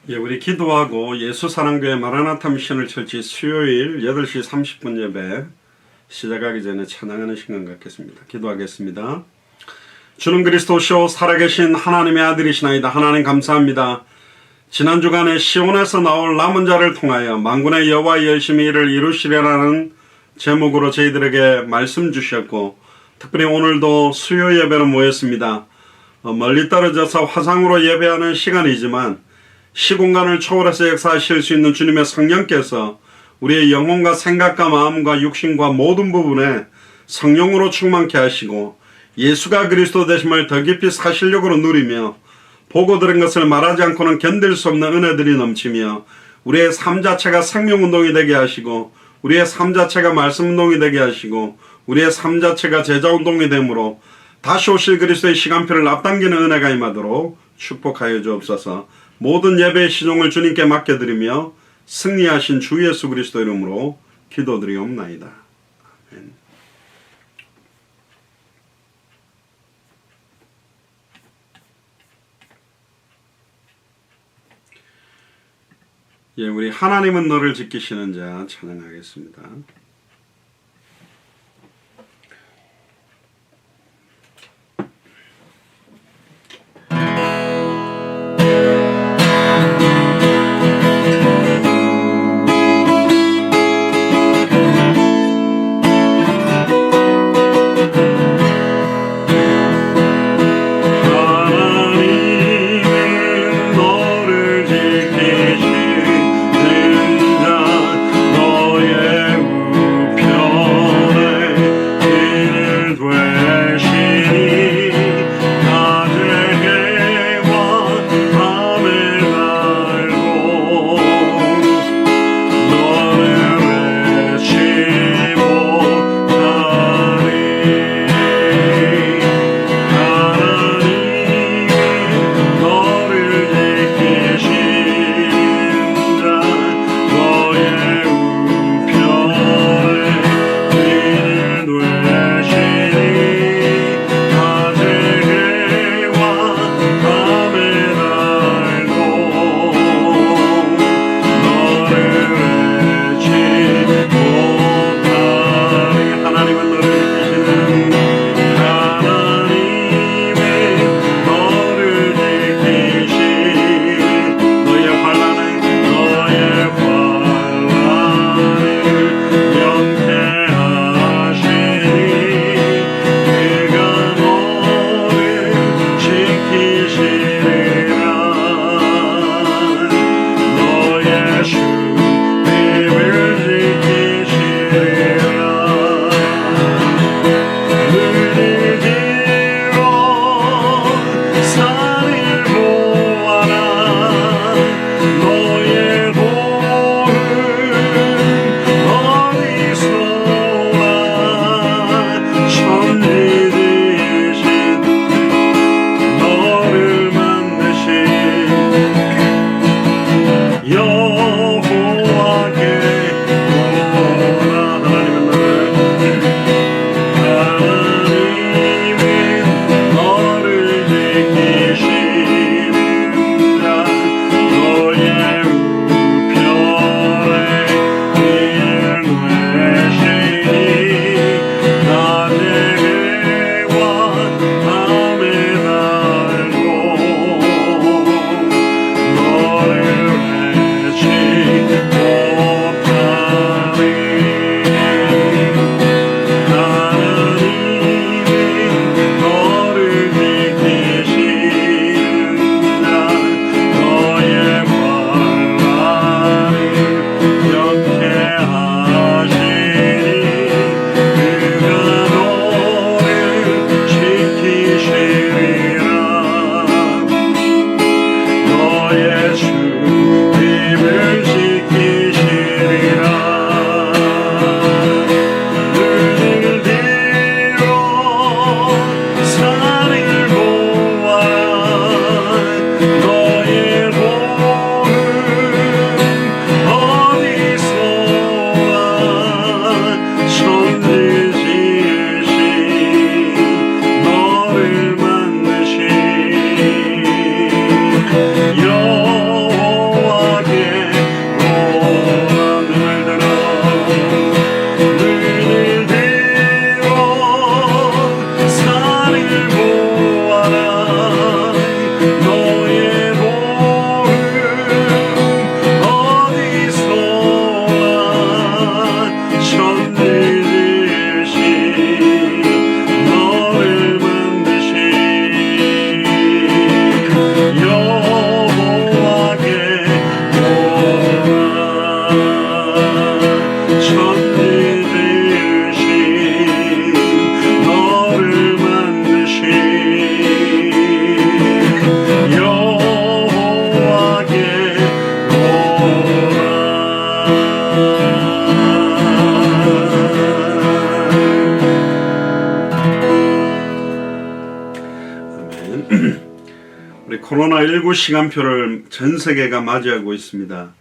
예, 우리 기도하고 예수사랑교회 마라나타 미션을 철치 수요일 8시 30분 예배 시작하기 전에 찬양하는 시간 갖겠습니다. 기도하겠습니다. 주는 그리스도시오 살아계신 하나님의 아들이시나이다. 하나님 감사합니다. 지난 주간에 시온에서 나올 남은 자를 통하여 만군의 여호와 열심히 일을 이루시려라는 제목으로 저희들에게 말씀 주셨고, 특별히 오늘도 수요 예배로 모였습니다. 멀리 떨어져서 화상으로 예배하는 시간이지만 시공간을 초월해서 역사하실 수 있는 주님의 성령께서 우리의 영혼과 생각과 마음과 육신과 모든 부분에 성령으로 충만케 하시고 예수가 그리스도 되심을 더 깊이 사실력으로 누리며 보고 들은 것을 말하지 않고는 견딜 수 없는 은혜들이 넘치며 우리의 삶 자체가 생명운동이 되게 하시고 우리의 삶 자체가 말씀운동이 되게 하시고 우리의 삶 자체가 제자운동이 되므로 다시 오실 그리스도의 시간표를 앞당기는 은혜가 임하도록 축복하여 주옵소서. 모든 예배의 시종을 주님께 맡겨드리며 승리하신 주 예수 그리스도 이름으로 기도드리옵나이다. 아멘. 예, 우리 하나님은 너를 지키시는 자 찬양하겠습니다. 코로나19 시간표를 전 세계가 맞이하고 있습니다.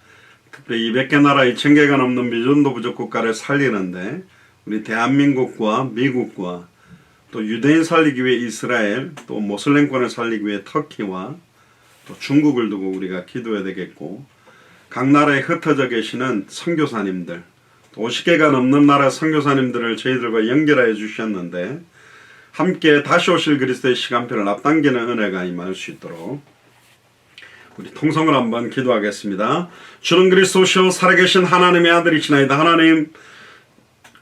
특별히 200개 나라 2000개가 넘는 미전도 부족 국가를 살리는데 우리 대한민국과 미국과 또 유대인 살리기 위해 이스라엘, 또 모슬렘권을 살리기 위해 터키와 또 중국을 두고 우리가 기도해야 되겠고, 각 나라에 흩어져 계시는 선교사님들, 50개가 넘는 나라 선교사님들을 저희들과 연결해 주셨는데 함께 다시 오실 그리스도의 시간표를 앞당기는 은혜가 임할 수 있도록 우리 통성을 한번 기도하겠습니다. 주는 그리스도시요 살아계신 하나님의 아들이시나이다. 하나님,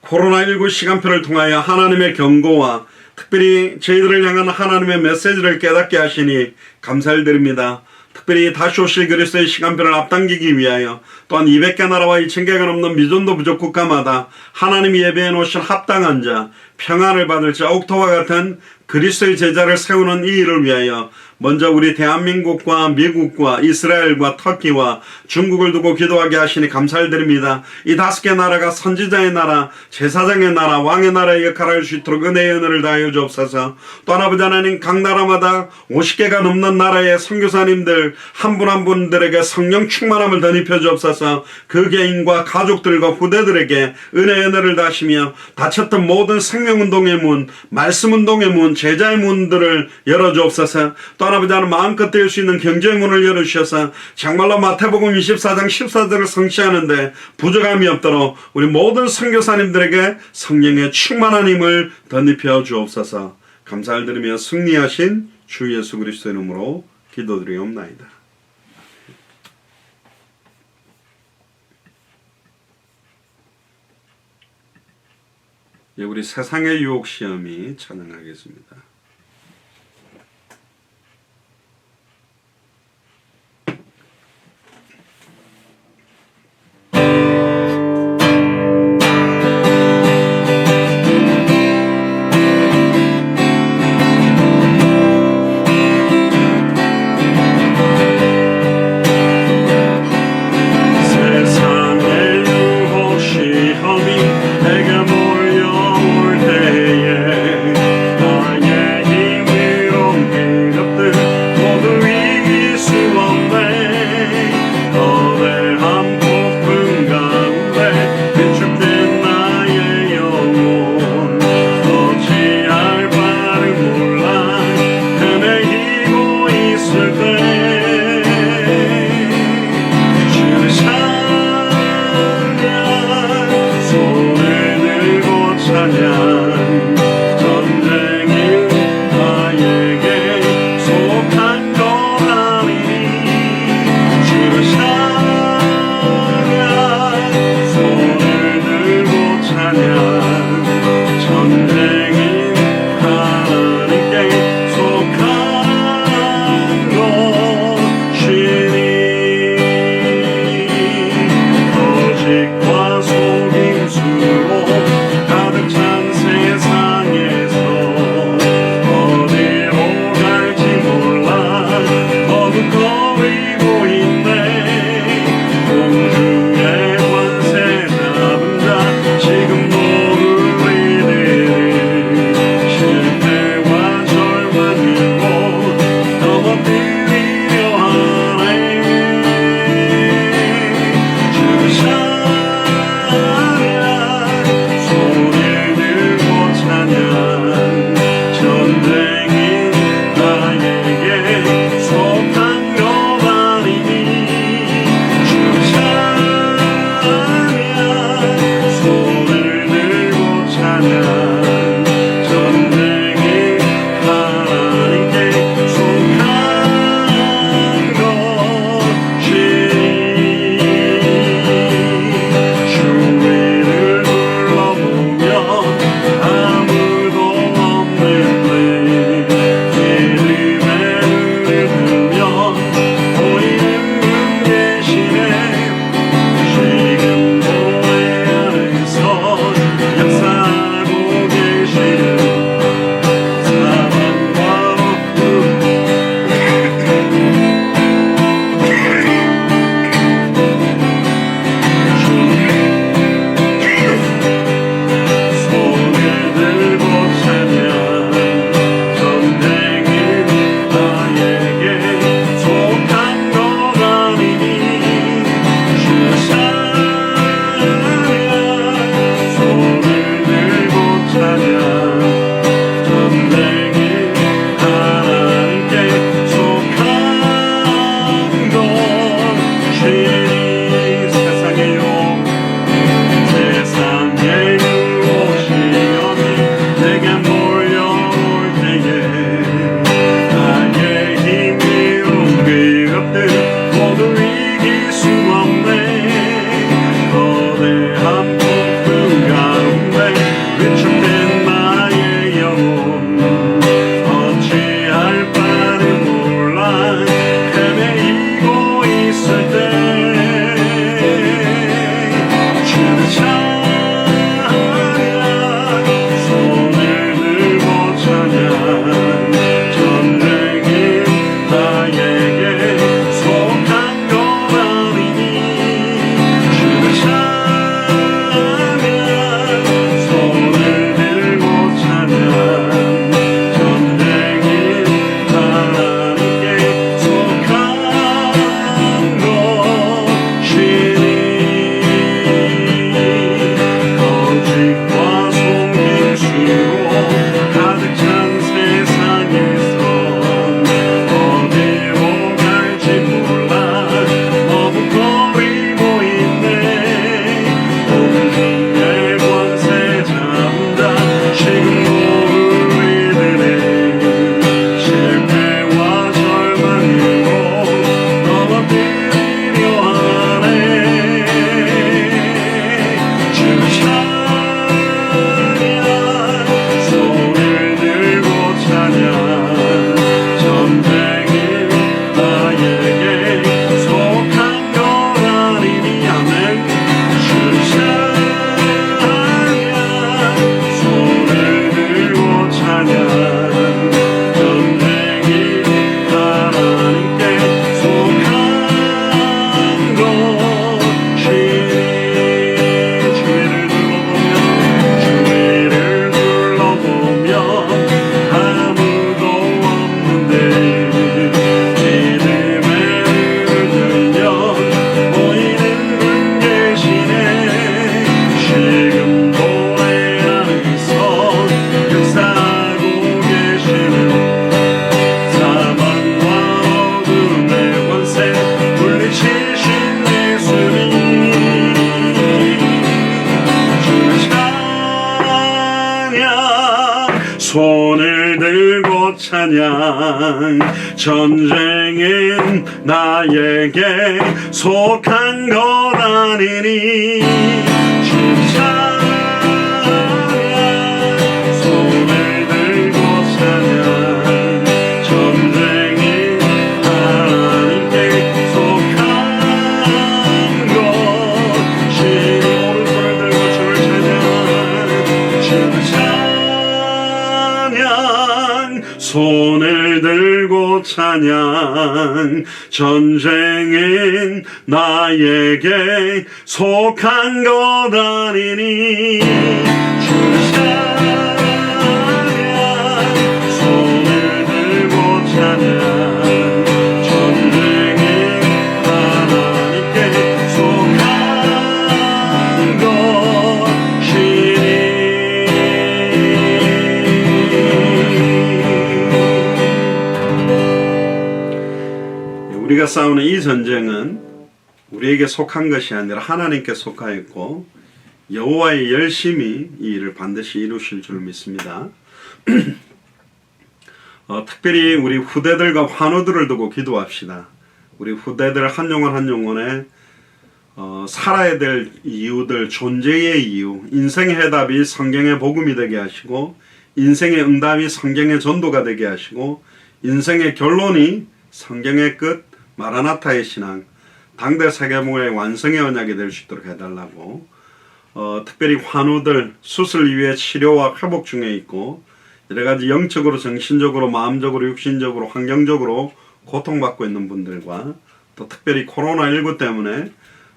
코로나19 시간표를 통하여 하나님의 경고와 특별히 저희들을 향한 하나님의 메시지를 깨닫게 하시니 감사를 드립니다. 특별히 다시 오실 그리스도의 시간표를 앞당기기 위하여 또한 200개 나라와 2000개가 넘는 미전도 부족 국가마다 하나님이 예배해 놓으신 합당한 자, 평안을 받을 자, 옥토와 같은 그리스도의 제자를 세우는 이 일을 위하여 먼저 우리 대한민국과 미국과 이스라엘과 터키와 중국을 두고 기도하게 하시니 감사를 드립니다. 이 5개 나라가 선지자의 나라, 제사장의 나라, 왕의 나라의 역할을 할 수 있도록 은혜의 은혜를 다하여 주옵소서. 또한 아버지 하나님, 각 나라마다 50개가 넘는 나라의 선교사님들 한 분 한 분들에게 성령 충만함을 덧입혀 주옵소서. 그 개인과 가족들과 후대들에게 은혜의 은혜를 다하시며 닫혔던 모든 생명운동의 문, 말씀운동의 문, 제자의 문들을 열어주옵소서. 또한 아버지 하나님, 마음껏 될 수 있는 경제의 문을 열어주셔서 정말로 마태복음 24장 14절을 성취하는데 부족함이 없도록 우리 모든 선교사님들에게 성령의 충만한 힘을 덧입혀 주옵소서. 감사를 드리며 승리하신 주 예수 그리스도의 이름으로 기도드리옵나이다. 예, 우리 세상의 유혹 시험이 찬양하겠습니다. 내게 몰려올 때에 나의 들고 찬양. 전쟁은 나에게 속한 것 아니니 주 찬양. 손을 들고 찬양. 전쟁은 하나님께 속한 것. 신이 오른손을 들고 주를 찬양. 주 찬양. 손을 들고 찬양. 전쟁은 나에게 속한 것 아니니 주 찬양. 손을 들고 찬양. 전쟁은 하나님께 속한 것이니. 우리가 싸우는 이 전쟁은 우리에게 속한 것이 아니라 하나님께 속하였고 여호와의 열심히 이 일을 반드시 이루실 줄 믿습니다. 특별히 우리 후대들과 환우들을 두고 기도합시다. 우리 후대들 한 영혼 한 영혼에 살아야 될 이유들, 존재의 이유, 인생의 해답이 성경의 복음이 되게 하시고 인생의 응답이 성경의 전도가 되게 하시고 인생의 결론이 성경의 끝, 마라나타의 신앙, 당대 세계문화의 완성의 언약이 될 수 있도록 해달라고. 특별히 환우들 수술 이후에 치료와 회복 중에 있고 여러가지 영적으로 정신적으로 마음적으로 육신적으로 환경적으로 고통받고 있는 분들과 또 특별히 코로나19 때문에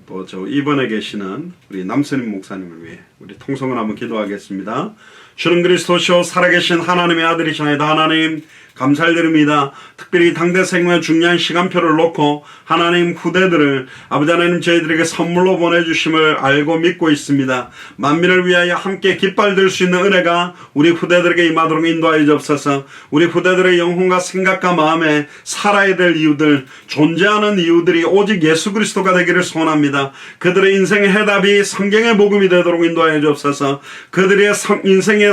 또 저 입원해 계시는 우리 남선임 목사님을 위해 우리 통성을 한번 기도하겠습니다. 주는 그리스도시요 살아계신 하나님의 아들이시나이다. 하나님 감사를 드립니다. 특별히 당대 생명의 중요한 시간표를 놓고 하나님 후대들을 아버지 하나님 저희들에게 선물로 보내주심을 알고 믿고 있습니다. 만민을 위하여 함께 깃발 들 수 있는 은혜가 우리 후대들에게 임하도록 인도하여 주옵소서. 우리 후대들의 영혼과 생각과 마음에 살아야 될 이유들, 존재하는 이유들이 오직 예수 그리스도가 되기를 소원합니다. 그들의 인생의 해답이 성경의 복음이 되도록 인도하여 주옵소서. 그들의 인생의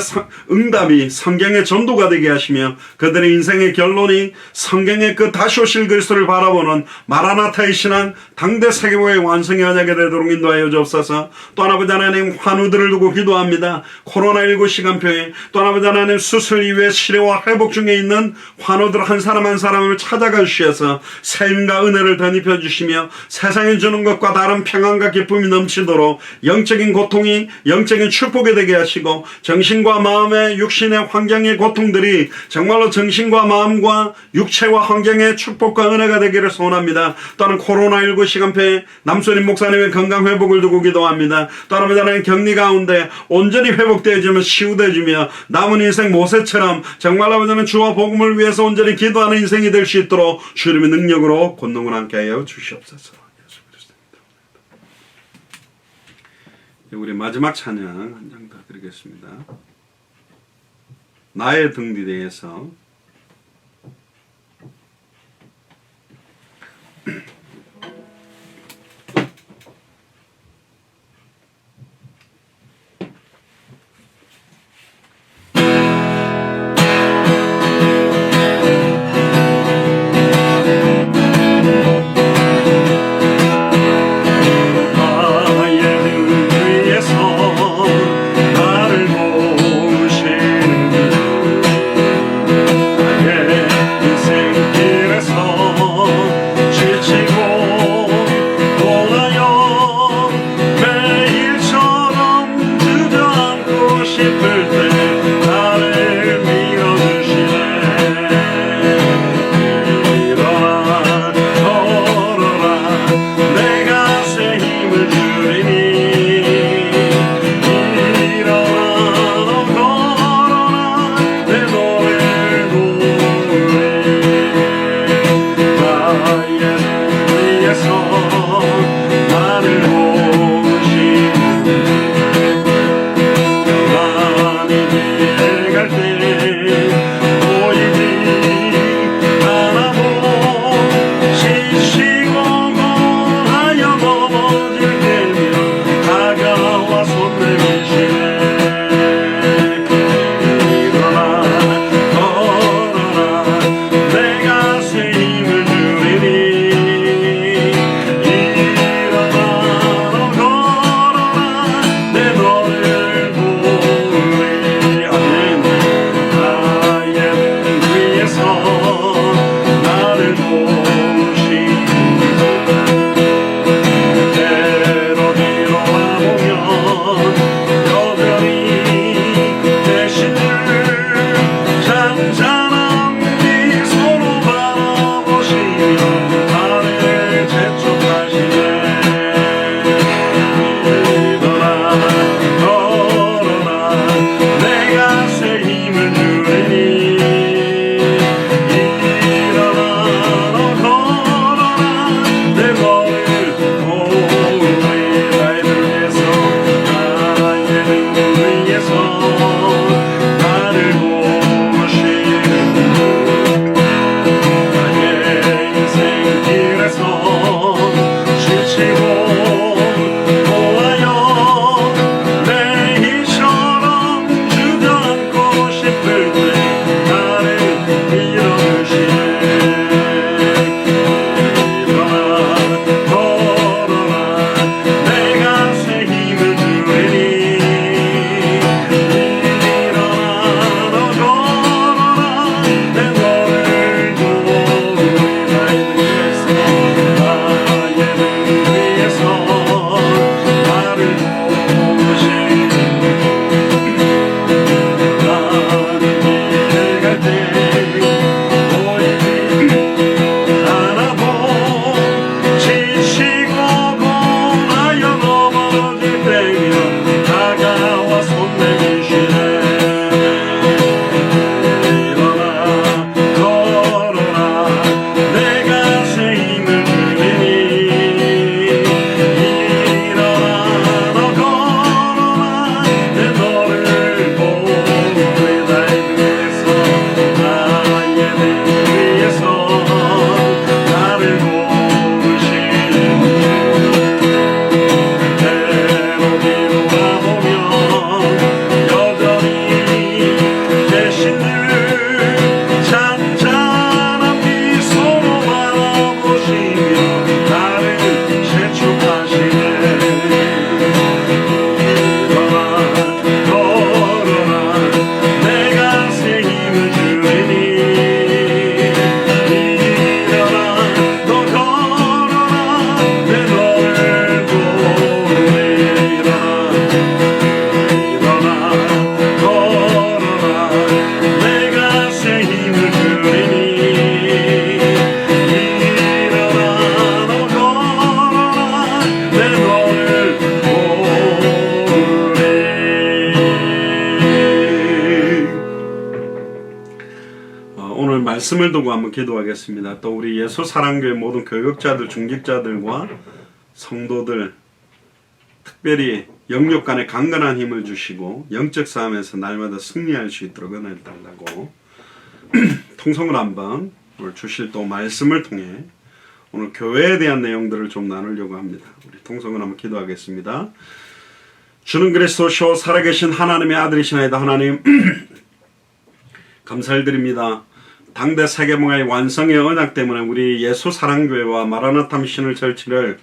응답이 성경의 전도가 되게 하시며 그들의 인생의 결론이 성경의 그 다시 오실 그리스도를 바라보는 마라나타의 신앙, 당대 세계보의 완성의 언약이 되도록 인도하여 주옵소서. 또 아버지 하나님 환우들을 두고 기도합니다. 코로나19 시간표에 또 아버지 하나님 수술 이후에 치료와 회복 중에 있는 환우들 한 사람 한 사람을 찾아가 주셔서 세임과 은혜를 덧입혀 주시며 세상에 주는 것과 다른 평안과 기쁨이 넘치도록 영적인 고통이 영적인 축복이 되게 하시고 정신과 마음의 육신의 환경의 고통들이 정말로 정신과 마음과 육체와 환경의 축복과 은혜가 되기를 소원합니다. 또한 코로나19 시간표에 남순임 목사님의 건강 회복을 두고 기도합니다. 또한 하나님 격리 가운데 온전히 회복되어지며 치유되어지며 남은 인생 모세처럼 정말로 아버지는 주와 복음을 위해서 온전히 기도하는 인생이 될 수 있도록 주님의 능력으로 권능을 함께 하여 주시옵소서. 우리 마지막 찬양 한 장 더 드리겠습니다. 나의 등 뒤에서 나를 보시는 말씀을 두고 한번 기도하겠습니다. 또 우리 예수사랑교회 모든 교역자들, 중직자들과 성도들, 특별히 영육 간에 강건한 힘을 주시고 영적 싸움에서 날마다 승리할 수 있도록 은혜를 달라고 통성을 한번 오늘 주실 또 말씀을 통해 오늘 교회에 대한 내용들을 좀 나누려고 합니다. 우리 통성을 한번 기도하겠습니다. 주는 그리스도시요 살아계신 하나님의 아들이시나이다. 하나님 감사를 드립니다. 당대 세계문화의 완성의 언약 때문에 우리 예수사랑교회와 마라나타 미션을 절치를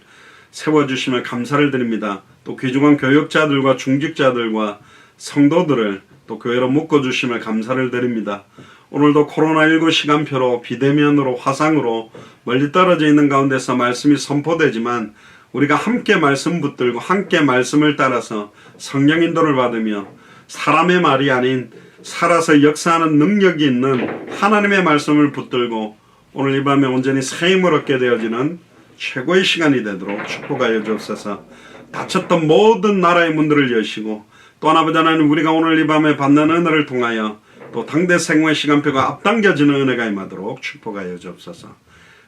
세워주시면 감사를 드립니다. 또 귀중한 교역자들과 중직자들과 성도들을 또 교회로 묶어주시면 감사를 드립니다. 오늘도 코로나19 시간표로 비대면으로 화상으로 멀리 떨어져 있는 가운데서 말씀이 선포되지만 우리가 함께 말씀 붙들고 함께 말씀을 따라서 성령 인도를 받으며 사람의 말이 아닌 살아서 역사하는 능력이 있는 하나님의 말씀을 붙들고 오늘 이 밤에 온전히 새 힘을 얻게 되어지는 최고의 시간이 되도록 축복하여 주옵소서. 닫혔던 모든 나라의 문들을 여시고 또 하나 보자는 우리가 오늘 이 밤에 받는 은혜를 통하여 또 당대 생활 시간표가 앞당겨지는 은혜가 임하도록 축복하여 주옵소서.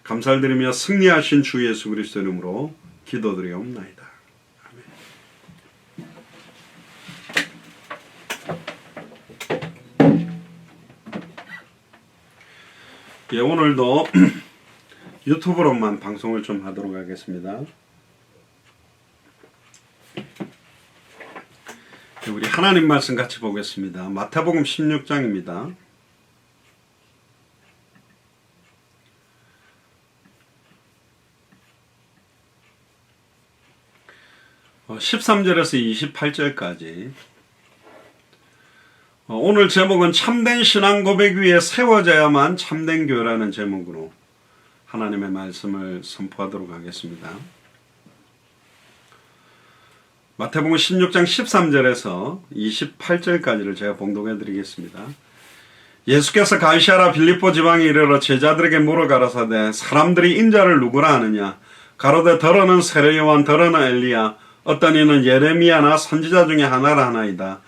감사를 드리며 승리하신 주 예수 그리스도 이름으로 기도드리옵나이다. 예, 오늘도 유튜브로만 방송을 좀 하도록 하겠습니다. 우리 하나님 말씀 같이 보겠습니다. 마태복음 16장입니다. 13절에서 28절까지 오늘 제목은 참된 신앙 고백 위에 세워져야만 참된 교회라는 제목으로 하나님의 말씀을 선포하도록 하겠습니다. 마태복음 16장 13절에서 28절까지를 제가 봉독해 드리겠습니다. 예수께서 갈시아라 빌립보 지방에 이르러 제자들에게 물어 가라사대 사람들이 인자를 누구라 하느냐 가로되 더러는 세례 요한 더러는 엘리야 어떤 이는 예레미야나 선지자 중에 하나라 하나이다.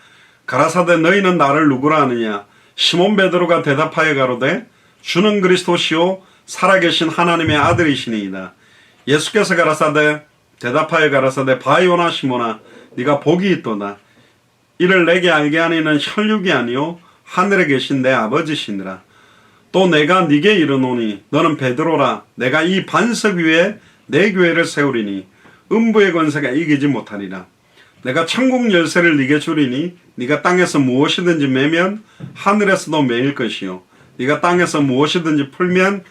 가라사대 너희는 나를 누구라 하느냐 시몬 베드로가 대답하여 가로되 주는 그리스도시요 살아계신 하나님의 아들이시니이다. 예수께서 가라사대 대답하여 가라사대 바요나 시몬아 네가 복이 있도다. 이를 내게 알게 하니는 혈육이 아니요 하늘에 계신 내 아버지시니라. 또 내가 네게 이르노니 너는 베드로라. 내가 이 반석 위에 내 교회를 세우리니 음부의 권세가 이기지 못하리라. 내가 천국 열쇠를 네게 주리니 네가 땅에서 무엇이든지 매면 하늘에서도 매일 것이요 네가 땅에서 무엇이든지 풀면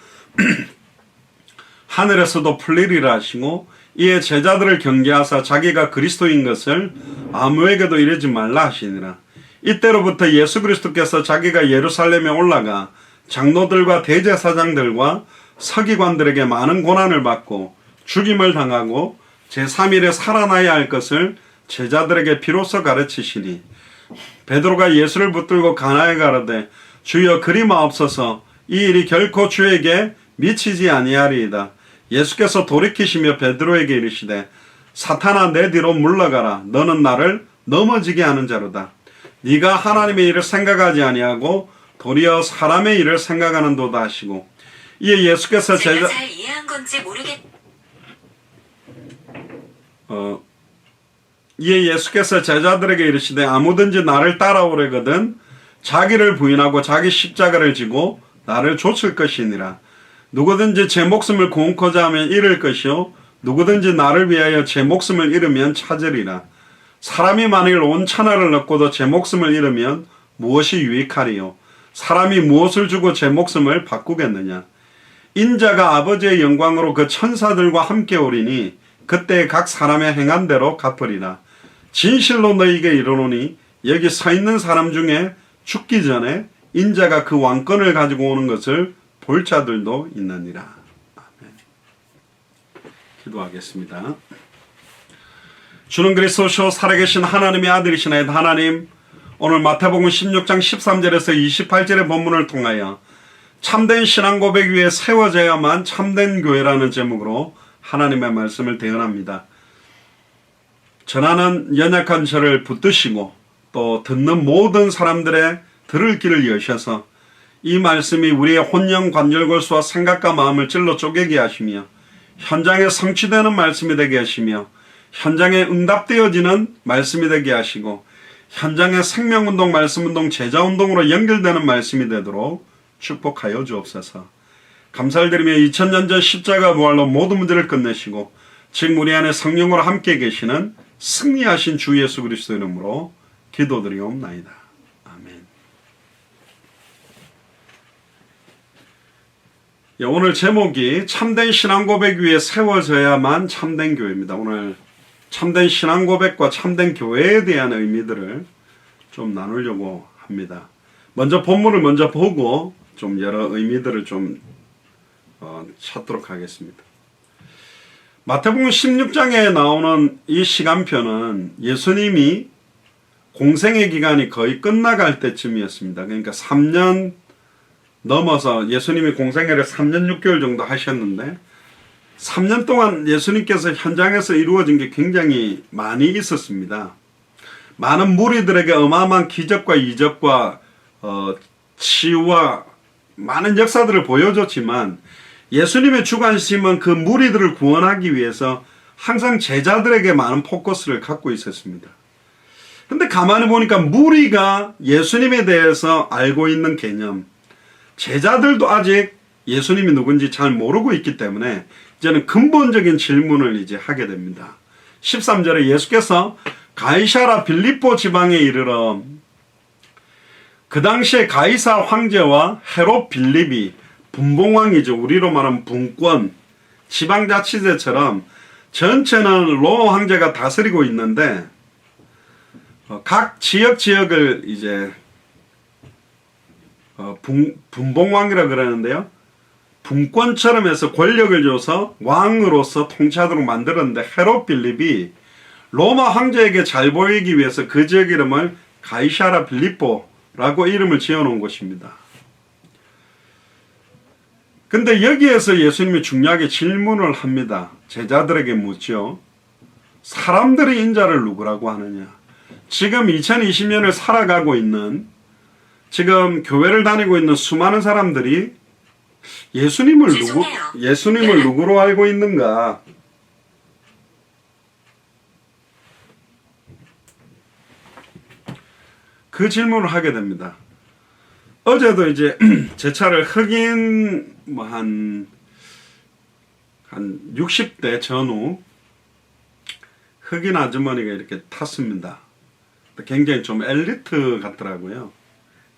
하늘에서도 풀리리라 하시고 이에 제자들을 경계하사 자기가 그리스도인 것을 아무에게도 이르지 말라 하시니라. 이때로부터 예수 그리스도께서 자기가 예루살렘에 올라가 장로들과 대제사장들과 서기관들에게 많은 고난을 받고 죽임을 당하고 제3일에 살아나야 할 것을 제자들에게 비로소 가르치시니 베드로가 예수를 붙들고 가나에 가로되 주여 그리 마옵소서 이 일이 결코 주에게 미치지 아니하리이다. 예수께서 돌이키시며 베드로에게 이르시되 사탄아 내 뒤로 물러가라. 너는 나를 넘어지게 하는 자로다. 네가 하나님의 일을 생각하지 아니하고 도리어 사람의 일을 생각하는도다 하시고 이에 예수께서 제가 잘 이해한 건지 이에 예수께서 제자들에게 이르시되 아무든지 나를 따라오려거든 자기를 부인하고 자기 십자가를 지고 나를 좇을 것이니라. 누구든지 제 목숨을 구원코자 하면 잃을 것이요 누구든지 나를 위하여 제 목숨을 잃으면 찾으리라. 사람이 만일 온 천하를 얻고도 제 목숨을 잃으면 무엇이 유익하리요? 사람이 무엇을 주고 제 목숨을 바꾸겠느냐? 인자가 아버지의 영광으로 그 천사들과 함께 오리니 그때 각 사람의 행한 대로 갚으리라. 진실로 너희에게 이르노니 여기 서 있는 사람 중에 죽기 전에 인자가 그 왕권을 가지고 오는 것을 볼 자들도 있느니라. 아멘. 기도하겠습니다. 주는 그리스도시요 살아계신 하나님의 아들이시나이다. 하나님 오늘 마태복음 16장 13절에서 28절의 본문을 통하여 참된 신앙 고백 위에 세워져야만 참된 교회라는 제목으로 하나님의 말씀을 대언합니다. 전하는 연약한 저를 붙드시고 또 듣는 모든 사람들의 들을 길을 여셔서 이 말씀이 우리의 혼령 관절골수와 생각과 마음을 찔러 쪼개게 하시며 현장에 성취되는 말씀이 되게 하시며 현장에 응답되어지는 말씀이 되게 하시고 현장의 생명운동, 말씀운동, 제자운동으로 연결되는 말씀이 되도록 축복하여 주옵소서. 감사를 드리며 2000년 전 십자가 부활로 모든 문제를 끝내시고 지금 우리 안에 성령으로 함께 계시는 승리하신 주 예수 그리스도 이름으로 기도드리옵나이다. 아멘. 오늘 제목이 참된 신앙 고백 위에 세워져야만 참된 교회입니다. 오늘 참된 신앙 고백과 참된 교회에 대한 의미들을 좀 나누려고 합니다. 먼저 본문을 먼저 보고 좀 여러 의미들을 좀 찾도록 하겠습니다. 마태복음 16장에 나오는 이 시간표는 예수님이 공생의 기간이 거의 끝나갈 때쯤이었습니다. 그러니까 3년 넘어서 예수님이 공생애를 3년 6개월 정도 하셨는데 3년 동안 예수님께서 현장에서 이루어진 게 굉장히 많이 있었습니다. 많은 무리들에게 어마어마한 기적과 이적과 치유와 많은 역사들을 보여줬지만 예수님의 주관심은 그 무리들을 구원하기 위해서 항상 제자들에게 많은 포커스를 갖고 있었습니다. 근데 가만히 보니까 무리가 예수님에 대해서 알고 있는 개념, 제자들도 아직 예수님이 누군지 잘 모르고 있기 때문에 이제는 근본적인 질문을 이제 하게 됩니다. 13절에 예수께서 가이사라 빌립보 지방에 이르러 그 당시에 가이사 황제와 헤롯 빌립이 분봉왕이죠. 우리로 말하면 분권, 지방자치제처럼 전체는 로마 황제가 다스리고 있는데 각 지역을 이제 분봉왕이라 그러는데요. 분권처럼 해서 권력을 줘서 왕으로서 통치하도록 만들었는데 헤롯 빌립이 로마 황제에게 잘 보이기 위해서 그 지역 이름을 가이사라 빌립보라고 이름을 지어놓은 곳입니다. 근데 여기에서 예수님이 중요하게 질문을 합니다. 제자들에게 묻죠. 사람들의 인자를 누구라고 하느냐. 지금 2020년을 살아가고 있는 지금 교회를 다니고 있는 수많은 사람들이 예수님을 누구로 알고 있는가? 그 질문을 하게 됩니다. 어제도 이제 제 차를 흑인 한 60대 전후 흑인 아주머니가 이렇게 탔습니다. 굉장히 좀 엘리트 같더라고요.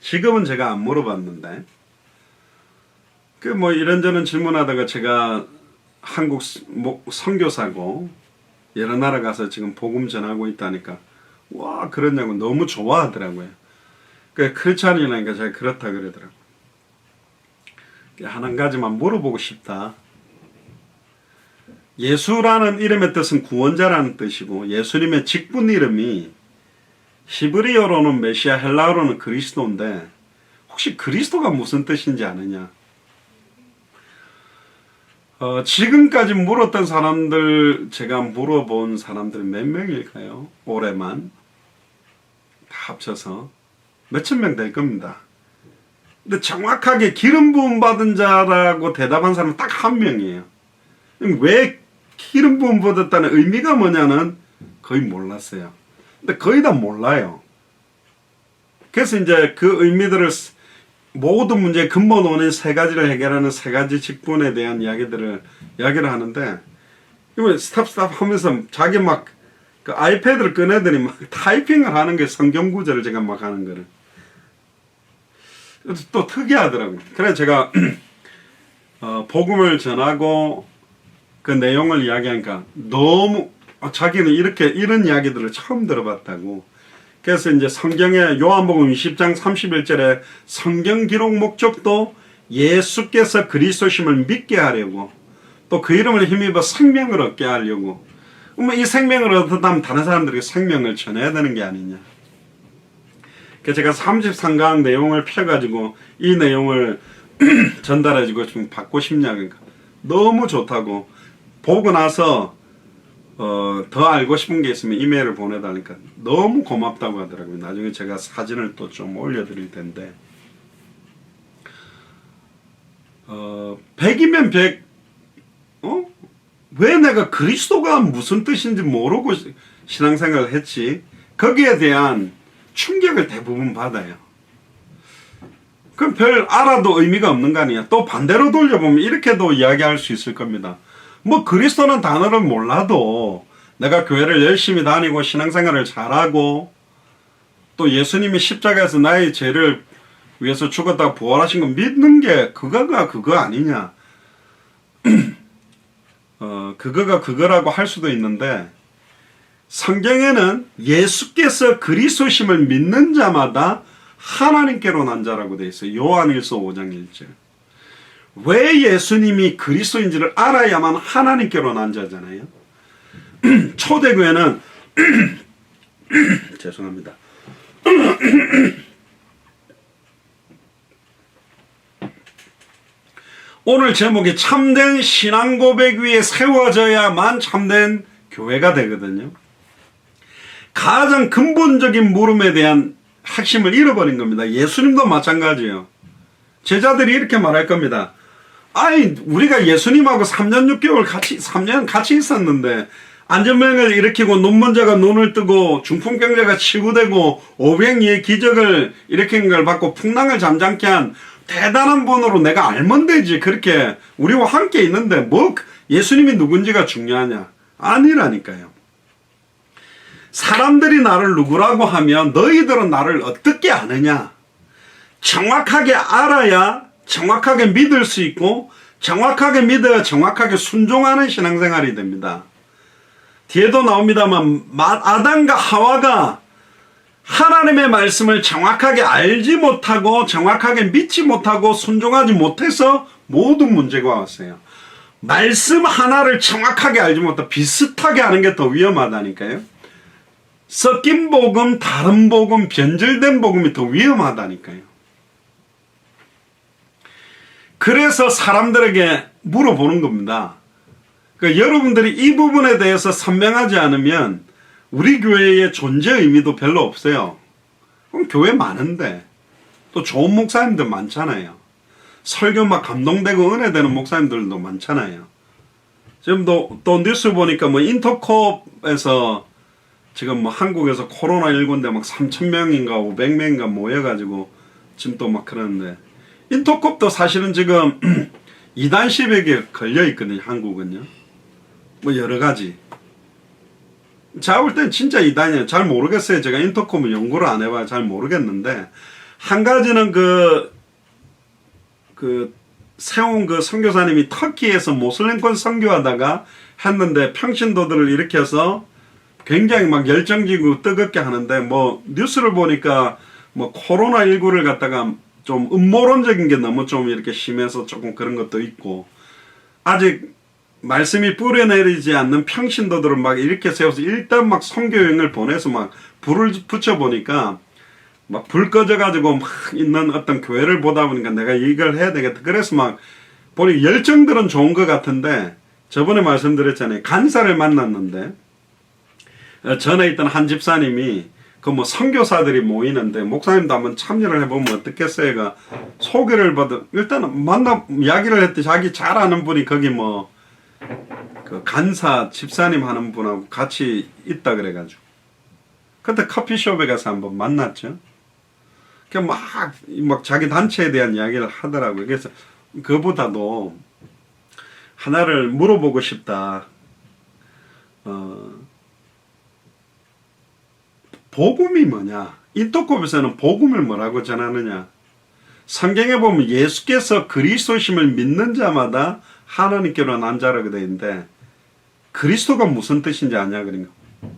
지금은 제가 안 물어봤는데 이런저런 질문하다가 제가 한국 선교사고 여러 나라 가서 지금 복음 전하고 있다니까 와 그러냐고 너무 좋아하더라고요. 크리스찬이라니까 제가 그렇다 그러더라고요. 한 가지만 물어보고 싶다. 예수라는 이름의 뜻은 구원자라는 뜻이고 예수님의 직분 이름이 히브리어로는 메시아, 헬라어로는 그리스도인데 혹시 그리스도가 무슨 뜻인지 아느냐? 지금까지 물었던 사람들, 제가 물어본 사람들은 몇 명일까요? 올해만 다 합쳐서 몇천 명 될 겁니다. 근데 정확하게 기름 부음 받은 자라고 대답한 사람은 딱 한 명이에요. 왜 기름 부음 받았다는 의미가 뭐냐는 거의 몰랐어요. 근데 거의 다 몰라요. 그래서 이제 그 의미들을 모든 문제의 근본 원인 세 가지를 해결하는 세 가지 직분에 대한 이야기를 하는데 이거 스탑 하면서 자기 막 그 아이패드를 꺼내더니 막 타이핑을 하는 게 성경 구절을 제가 막 하는 거를 또 특이하더라고요. 그래서 제가 복음을 전하고 그 내용을 이야기하니까 너무 자기는 이런 이야기들을 처음 들어봤다고. 그래서 이제 성경의 요한복음 20장 31절에 성경 기록 목적도 예수께서 그리스도심을 믿게 하려고 또 그 이름을 힘입어 생명을 얻게 하려고. 이 생명을 얻었다면 다른 사람들에게 생명을 전해야 되는 게 아니냐. 그래서 제가 33강 내용을 펴가지고 이 내용을 전달해주고 좀 받고 싶냐. 그러니까 너무 좋다고. 보고 나서 더 알고 싶은 게 있으면 이메일을 보내달라니까 너무 고맙다고 하더라고요. 나중에 제가 사진을 또 좀 올려드릴 텐데 100이면 100, 왜 내가 그리스도가 무슨 뜻인지 모르고 신앙생활을 했지? 거기에 대한 충격을 대부분 받아요. 그럼 별 알아도 의미가 없는 거 아니야. 또 반대로 돌려보면 이렇게도 이야기할 수 있을 겁니다. 뭐 그리스도는 단어를 몰라도 내가 교회를 열심히 다니고 신앙생활을 잘하고 또 예수님이 십자가에서 나의 죄를 위해서 죽었다가 부활하신 거 믿는 게 그거가 그거 아니냐. 그거가 그거라고 할 수도 있는데 성경에는 예수께서 그리스도심을 믿는 자마다 하나님께로 난 자라고 되어 있어요. 요한일서 5장 1절. 왜 예수님이 그리스도인지를 알아야만 하나님께로 난 자잖아요. 초대교회는 죄송합니다. 오늘 제목이 참된 신앙 고백 위에 세워져야만 참된 교회가 되거든요. 가장 근본적인 물음에 대한 핵심을 잃어버린 겁니다. 예수님도 마찬가지예요. 제자들이 이렇게 말할 겁니다. 아니 우리가 예수님하고 3년 6개월 3년 같이 있었는데 안전병을 일으키고 눈먼자가 눈을 뜨고 중풍병자가 치유되고 오병이의 기적을 일으킨 걸 받고 풍랑을 잠잠케 한 대단한 분으로 내가 알면 되지. 그렇게 우리와 함께 있는데 뭐 예수님이 누군지가 중요하냐. 아니라니까요. 사람들이 나를 누구라고 하면 너희들은 나를 어떻게 아느냐. 정확하게 알아야 정확하게 믿을 수 있고 정확하게 믿어야 정확하게 순종하는 신앙생활이 됩니다. 뒤에도 나옵니다만 아담과 하와가 하나님의 말씀을 정확하게 알지 못하고 정확하게 믿지 못하고 순종하지 못해서 모든 문제가 왔어요. 말씀 하나를 정확하게 알지 못하고 비슷하게 하는 게 더 위험하다니까요. 섞인 복음, 다른 복음, 변질된 복음이 더 위험하다니까요. 그래서 사람들에게 물어보는 겁니다. 그러니까 여러분들이 이 부분에 대해서 선명하지 않으면 우리 교회의 존재 의미도 별로 없어요. 그럼 교회 많은데 또 좋은 목사님들 많잖아요. 설교 막 감동되고 은혜되는 목사님들도 많잖아요. 지금 또 뉴스 보니까 뭐 인터콥에서 지금 뭐 한국에서 코로나19인데 막 3,000명인가 500명인가 모여가지고 지금 또 막 그러는데 인터콥도 사실은 지금 이단 시백에 걸려 있거든요. 한국은요. 뭐 여러 가지. 제가 볼 땐 진짜 이단이에요. 잘 모르겠어요. 제가 인터콤을 연구를 안 해봐야 잘 모르겠는데 한 가지는 세운 그 선교사님이 터키에서 모슬림권 선교하다가 했는데 평신도들을 일으켜서 굉장히 막 열정지고 뜨겁게 하는데 뭐 뉴스를 보니까 뭐 코로나19를 갖다가 좀 음모론적인 게 너무 좀 이렇게 심해서 조금 그런 것도 있고 아직 말씀이 뿌려내리지 않는 평신도들을 막 이렇게 세워서 일단 막 선교여행을 보내서 막 불을 붙여보니까 막 불 꺼져가지고 막 있는 어떤 교회를 보다 보니까 내가 이걸 해야 되겠다. 그래서 막 보니 열정들은 좋은 것 같은데 저번에 말씀드렸잖아요. 간사를 만났는데 전에 있던 한 집사님이 그 뭐 선교사들이 모이는데 목사님도 한번 참여를 해보면 어떻겠어요? 소개를 받아 일단은 만나 이야기를 했더니 자기 잘 아는 분이 거기 뭐 그 간사 집사님 하는 분하고 같이 있다 그래가지고 그때 커피숍에 가서 한번 만났죠. 그냥 막 자기 단체에 대한 이야기를 하더라고요. 그래서 그보다도 하나를 물어보고 싶다. 복음이 뭐냐? 인터콥에서는 복음을 뭐라고 전하느냐? 성경에 보면 예수께서 그리스도심을 믿는 자마다 하나님께로 난 자라고 되어 있는데 그리스도가 무슨 뜻인지 아냐 그러니까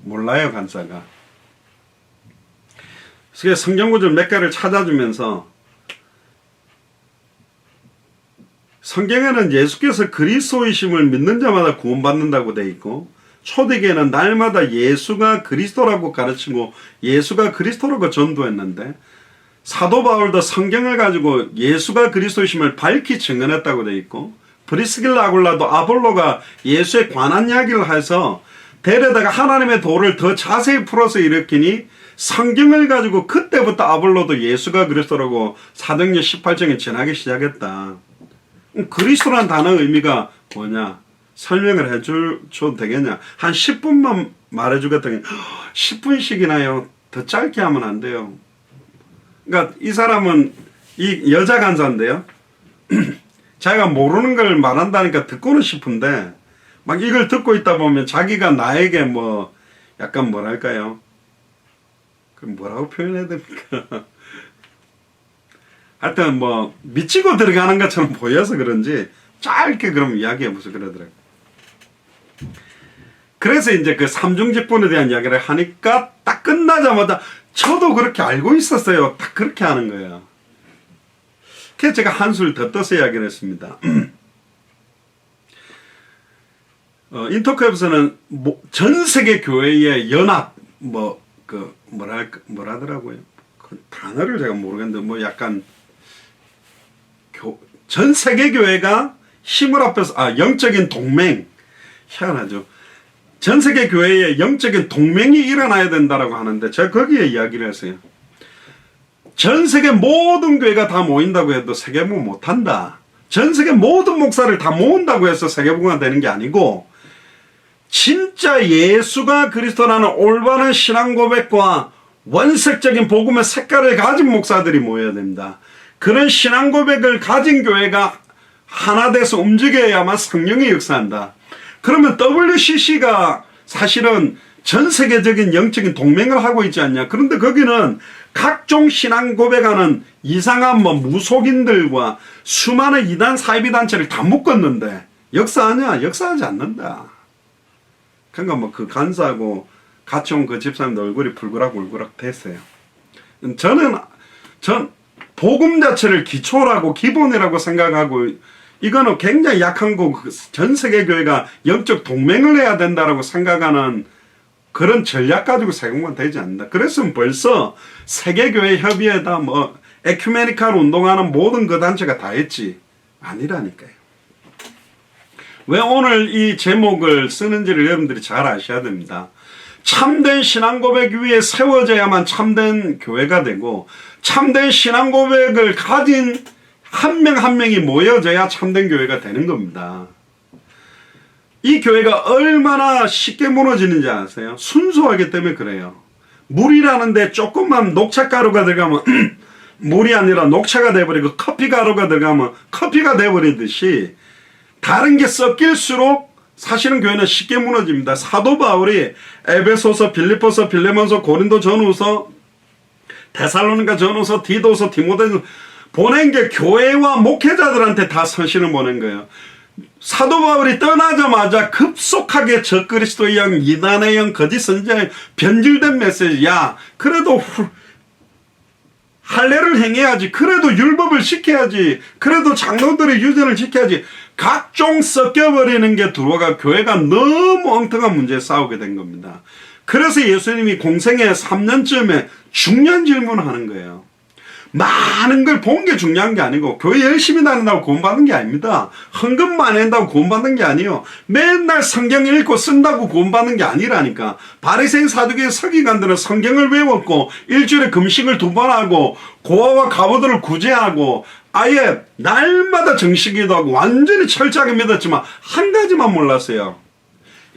몰라요 간사가. 그래서 성경구절 몇 개를 찾아주면서 성경에는 예수께서 그리스도이심을 믿는 자마다 구원받는다고 되어 있고 초대교회는 날마다 예수가 그리스도라고 가르치고 예수가 그리스도라고 전도했는데 사도 바울도 성경을 가지고 예수가 그리스도이심을 밝히 증언했다고 되어 있고 브리스길라 아굴라도 아볼로가 예수에 관한 이야기를 해서 데려다가 하나님의 도를 더 자세히 풀어서 일으키니 성경을 가지고 그때부터 아볼로도 예수가 그리스도라고 사도행전 18장에 전하기 시작했다. 그리스도란 단어의 의미가 뭐냐? 설명을 해줘도 되겠냐? 한 10분만 말해주겠더니 10분씩이나요? 더 짧게 하면 안 돼요. 그러니까 이 사람은 이 여자 간사인데요. 자기가 모르는 걸 말한다니까 듣고는 싶은데 막 이걸 듣고 있다 보면 자기가 나에게 뭐 약간 뭐랄까요? 그 뭐라고 표현해야 됩니까? 하여튼 뭐 미치고 들어가는 것처럼 보여서 그런지 짧게 그럼 이야기해보서 그러더라고요. 그래서 이제 그 삼중직분에 대한 이야기를 하니까 딱 끝나자마자 저도 그렇게 알고 있었어요. 딱 그렇게 하는 거예요. 그래서 제가 한술 더 떠서 이야기를 했습니다. 인터컵에서는 전 세계 교회의 연합 뭐라더라고요. 그 단어를 제가 모르겠는데 뭐 약간 전 세계 교회가 힘을 합해서 영적인 동맹 희한하죠. 전 세계 교회에 영적인 동맹이 일어나야 된다라고 하는데 제가 거기에 이야기를 했어요. 전 세계 모든 교회가 다 모인다고 해도 세계복음 못한다. 전 세계 모든 목사를 다 모은다고 해서 세계복음가 되는 게 아니고 진짜 예수가 그리스도라는 올바른 신앙 고백과 원색적인 복음의 색깔을 가진 목사들이 모여야 됩니다. 그런 신앙 고백을 가진 교회가 하나 돼서 움직여야만 성령이 역사한다. 그러면 WCC가 사실은 전 세계적인 영적인 동맹을 하고 있지 않냐. 그런데 거기는 각종 신앙 고백하는 이상한 무속인들과 수많은 이단 사이비 단체를 다 묶었는데 역사하냐? 역사하지 않는다. 그러니까 그 간사하고 같이 온 그 집사님들 얼굴이 불그락불그락 됐어요. 전 복음 자체를 기초라고 기본이라고 생각하고 이거는 굉장히 약한 거고 전 세계 교회가 영적 동맹을 해야 된다라고 생각하는 그런 전략 가지고 세공만 되지 않는다. 그랬으면 벌써 세계교회 협의회다 에큐메니칼 운동하는 모든 그 단체가 다 했지. 아니라니까요. 왜 오늘 이 제목을 쓰는지를 여러분들이 잘 아셔야 됩니다. 참된 신앙 고백 위에 세워져야만 참된 교회가 되고 참된 신앙 고백을 가진 한 명 한 명이 모여져야 참된 교회가 되는 겁니다. 이 교회가 얼마나 쉽게 무너지는지 아세요? 순수하기 때문에 그래요. 물이라는데 조금만 녹차가루가 들어가면 물이 아니라 녹차가 돼버리고 커피가루가 들어가면 커피가 돼버리듯이 다른 게 섞일수록 사실은 교회는 쉽게 무너집니다. 사도 바울이 에베소서, 빌립보서, 빌레몬서, 고린도 전후서, 데살로니가 전후서, 디도서, 디모데서 보낸 게 교회와 목회자들한테 다 서신을 보낸 거예요. 사도 바울이 떠나자마자 급속하게 적그리스도의 영, 이단의 영, 거짓 선지자의 변질된 메시지. 야, 그래도 할례를 행해야지. 그래도 율법을 지켜야지. 그래도 장로들의 유전을 지켜야지. 각종 섞여버리는 게 들어가 교회가 너무 엉뚱한 문제에 싸우게 된 겁니다. 그래서 예수님이 공생애 3년쯤에 중요한 질문을 하는 거예요. 많은 걸 본 게 중요한 게 아니고 교회 열심히 다닌다고 구원받는 게 아닙니다. 헌금 많이 한다고 구원받는 게 아니에요. 맨날 성경 읽고 쓴다고 구원받는 게 아니라니까. 바리새인 사두개인 서기관들은 성경을 외웠고 일주일에 금식을 2번 하고 고아와 과부들을 구제하고 아예 날마다 정식기도 하고 완전히 철저하게 믿었지만 한 가지만 몰랐어요.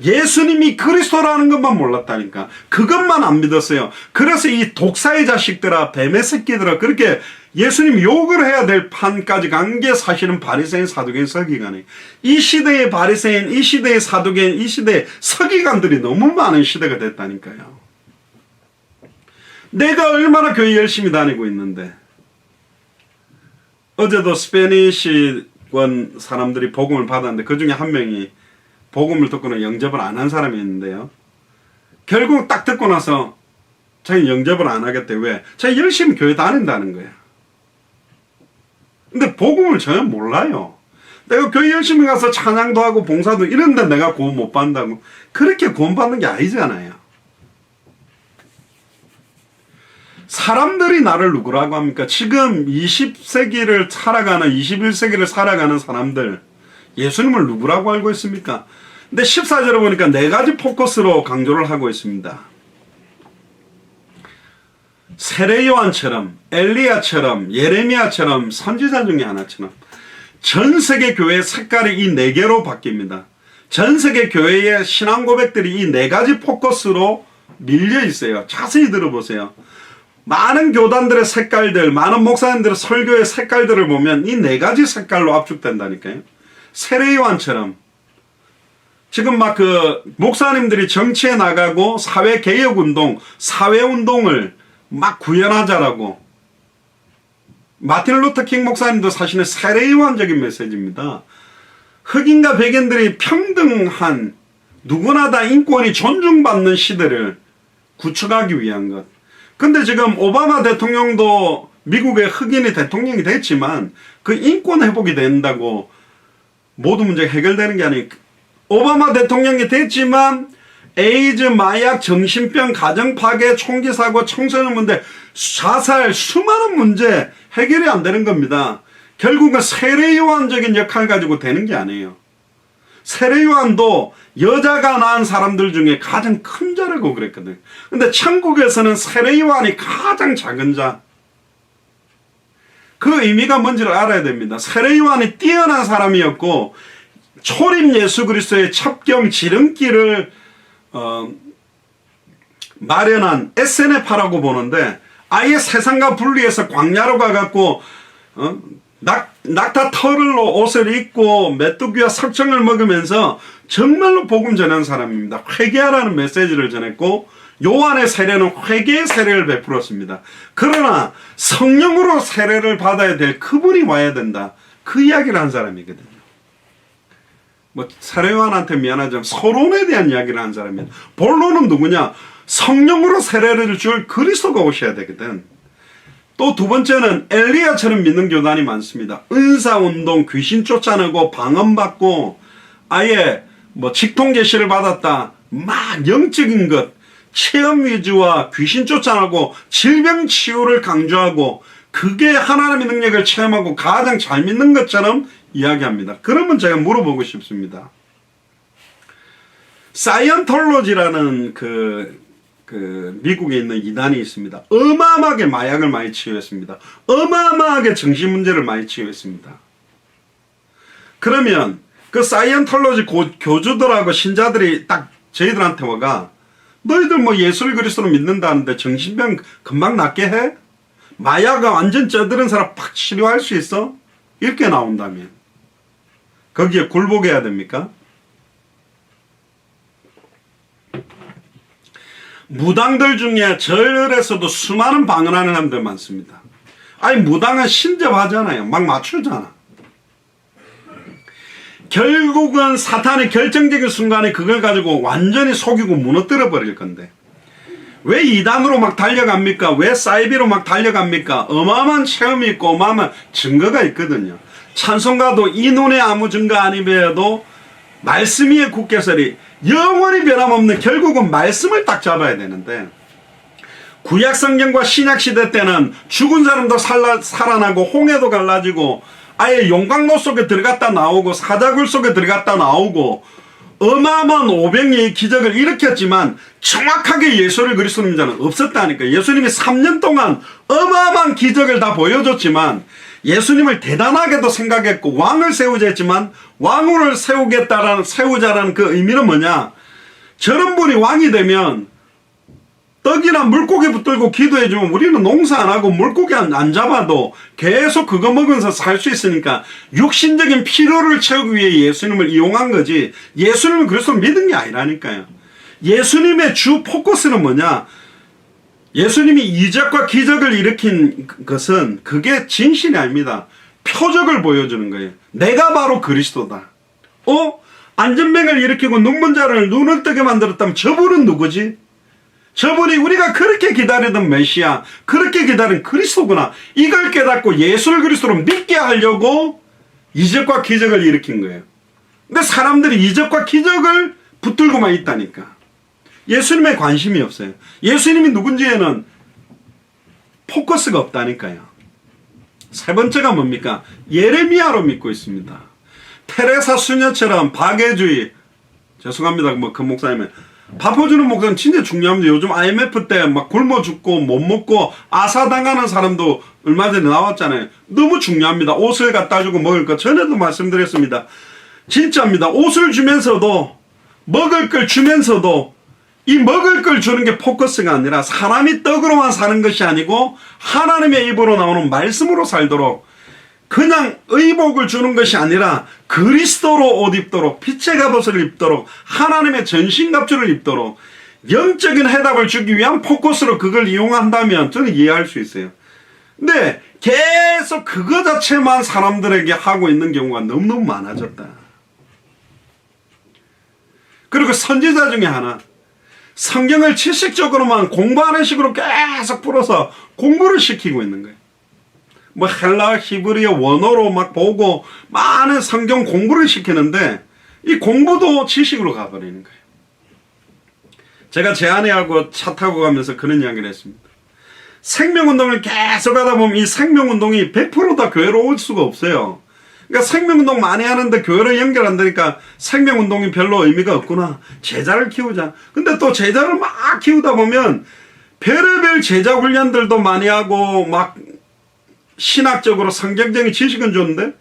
예수님이 그리스도라는 것만 몰랐다니까. 그것만 안 믿었어요. 그래서 이 독사의 자식들아, 뱀의 새끼들아, 그렇게 예수님 욕을 해야 될 판까지 간 게 사실은 바리새인, 사두개인, 서기관이에요. 이 시대의 바리새인, 이 시대의 사두개인, 이 시대의 서기관들이 너무 많은 시대가 됐다니까요. 내가 얼마나 교회 열심히 다니고 있는데. 어제도 스페니시권 사람들이 복음을 받았는데 그 중에 한 명이 복음을 듣고는 영접을 안 한 사람이 있는데요. 결국 딱 듣고 나서 자기 영접을 안 하겠대. 왜? 자기 열심히 교회 다닌다는 거야. 근데 복음을 전혀 몰라요. 내가 교회 열심히 가서 찬양도 하고 봉사도 이런데 내가 구원 못 받는다고. 그렇게 구원 받는 게 아니잖아요. 사람들이 나를 누구라고 합니까? 지금 20세기를 살아가는 21세기를 살아가는 사람들 예수님을 누구라고 알고 있습니까? 근데 14절에 보니까 4가지 포커스로 강조를 하고 있습니다. 세례 요한처럼, 엘리야처럼, 예레미야처럼, 선지자 중에 하나처럼 전 세계 교회의 색깔이 이 네 개로 바뀝니다. 전 세계 교회의 신앙 고백들이 이 네 가지 포커스로 밀려 있어요. 자세히 들어보세요. 많은 교단들의 색깔들, 많은 목사님들의 설교의 색깔들을 보면 이 네 가지 색깔로 압축된다니까요. 세례요한처럼 지금 막 그 목사님들이 정치에 나가고 사회개혁운동, 사회운동을 막 구현하자라고 마틴 루터 킹 목사님도 사실은 세례요한적인 메시지입니다. 흑인과 백인들이 평등한 누구나 다 인권이 존중받는 시대를 구축하기 위한 것. 근데 지금 오바마 대통령도 미국의 흑인이 대통령이 됐지만 그 인권 회복이 된다고 모든 문제가 해결되는 게 아니고 오바마 대통령이 됐지만 에이즈, 마약, 정신병, 가정파괴, 총기사고, 청소년 문제, 자살, 수많은 문제 해결이 안 되는 겁니다. 결국은 세례요한적인 역할을 가지고 되는 게 아니에요. 세례요한도 여자가 낳은 사람들 중에 가장 큰 자라고 그랬거든요. 근데 천국에서는 세례요한이 가장 작은 자. 그 의미가 뭔지를 알아야 됩니다. 세례요한이 뛰어난 사람이었고 초림 예수 그리스도의 첩경 지름길을 마련한 SNF라고 보는데 아예 세상과 분리해서 광야로 가갖고 낙타 털로 옷을 입고 메뚜기와 석청을 먹으면서 정말로 복음 전한 사람입니다. 회개하라는 메시지를 전했고 요한의 세례는 회개의 세례를 베풀었습니다. 그러나 성령으로 세례를 받아야 될 그분이 와야 된다. 그 이야기를 한 사람이거든요. 뭐 세례요한한테 미안하지만 서론에 대한 이야기를 한 사람입니다. 본론은 누구냐? 성령으로 세례를 줄 그리스도가 오셔야 되거든. 또 두 번째는 엘리야처럼 믿는 교단이 많습니다. 은사운동, 귀신 쫓아내고 방언받고 아예 뭐 직통계시를 받았다. 막 영적인 것, 체험 위주와 귀신 쫓아내고 질병 치유를 강조하고 그게 하나님의 능력을 체험하고 가장 잘 믿는 것처럼 이야기합니다. 그러면 제가 물어보고 싶습니다. 사이언톨로지라는 그 미국에 있는 이단이 있습니다. 어마어마하게 마약을 많이 치유했습니다. 어마어마하게 정신 문제를 많이 치유했습니다. 그러면 그 사이언톨로지 교주들하고 신자들이 딱 저희들한테 와가 너희들 뭐 예수를 그리스도로 믿는다는데 정신병 금방 낫게 해? 마약을 완전 쪄들은 사람 팍 치료할 수 있어? 이렇게 나온다면 거기에 굴복해야 됩니까? 무당들 중에 절에서도 수많은 방언하는 사람들 많습니다. 아니 무당은 신접하잖아요. 막 맞추잖아. 결국은 사탄이 결정적인 순간에 그걸 가지고 완전히 속이고 무너뜨려 버릴 건데 왜 이단으로 막 달려갑니까? 왜 사이비로 막 달려갑니까? 어마어마한 체험이 있고 어마어마한 증거가 있거든요. 찬송가도 이 눈에 아무 증거 아니배도 말씀 위에 굳게 서리 영원히 변함없는 결국은 말씀을 딱 잡아야 되는데 구약 성경과 신약 시대 때는 죽은 사람도 살아나고 홍해도 갈라지고 아예 용광로 속에 들어갔다 나오고 사자굴 속에 들어갔다 나오고 어마어마한 오병이의 기적을 일으켰지만 정확하게 예수를 그리스도인 자는 없었다니까. 예수님이 3년 동안 어마어마한 기적을 다 보여줬지만 예수님을 대단하게도 생각했고 왕을 세우자 했지만 왕을 세우자라는 그 의미는 뭐냐? 저런 분이 왕이 되면 떡이나 물고기 붙들고 기도해주면 우리는 농사 안 하고 물고기 안 잡아도 계속 그거 먹으면서 살 수 있으니까 육신적인 필요를 채우기 위해 예수님을 이용한 거지 예수님을 그리스도를 믿은 게 아니라니까요. 예수님의 주 포커스는 뭐냐? 예수님이 이적과 기적을 일으킨 것은 그게 진실이 아닙니다. 표적을 보여주는 거예요. 내가 바로 그리스도다. 안전병을 일으키고 눈먼 자를 눈을 뜨게 만들었다면 저분은 누구지? 저분이 우리가 그렇게 기다리던 메시아, 그렇게 기다린 그리스도구나. 이걸 깨닫고 예수를 그리스도로 믿게 하려고 이적과 기적을 일으킨 거예요. 근데 사람들이 이적과 기적을 붙들고만 있다니까. 예수님에 관심이 없어요. 예수님이 누군지에는 포커스가 없다니까요. 세 번째가 뭡니까? 예레미야로 믿고 있습니다. 테레사 수녀처럼 박애주의, 죄송합니다. 뭐 그 목사님은 밥퍼주는 목사는 진짜 중요합니다. 요즘 IMF 때 막 굶어 죽고 못 먹고 아사당하는 사람도 얼마 전에 나왔잖아요. 너무 중요합니다. 옷을 갖다 주고 먹을 것. 전에도 말씀드렸습니다. 진짜입니다. 옷을 주면서도 먹을 걸 주면서도 이 먹을 걸 주는 게 포커스가 아니라 사람이 떡으로만 사는 것이 아니고 하나님의 입으로 나오는 말씀으로 살도록 그냥 의복을 주는 것이 아니라 그리스도로 옷 입도록 빛의 갑옷을 입도록 하나님의 전신갑주를 입도록 영적인 해답을 주기 위한 포커스로 그걸 이용한다면 저는 이해할 수 있어요. 근데 계속 그거 자체만 사람들에게 하고 있는 경우가 너무너무 많아졌다. 그리고 선지자 중에 하나, 성경을 지식적으로만 공부하는 식으로 계속 풀어서 공부를 시키고 있는 거예요. 뭐 헬라, 히브리어, 원어로 막 보고 많은 성경 공부를 시키는데 이 공부도 지식으로 가버리는 거예요. 제가 제 아내하고 차 타고 가면서 그런 이야기를 했습니다. 생명운동을 계속 하다 보면 이 생명운동이 100% 다 교회로 올 수가 없어요. 그러니까 생명운동 많이 하는데 교회로 연결 안 되니까 생명운동이 별로 의미가 없구나. 제자를 키우자. 근데 또 제자를 막 키우다 보면 별의별 제자 훈련들도 많이 하고 막 신학적으로 성경적인 지식은 좋은데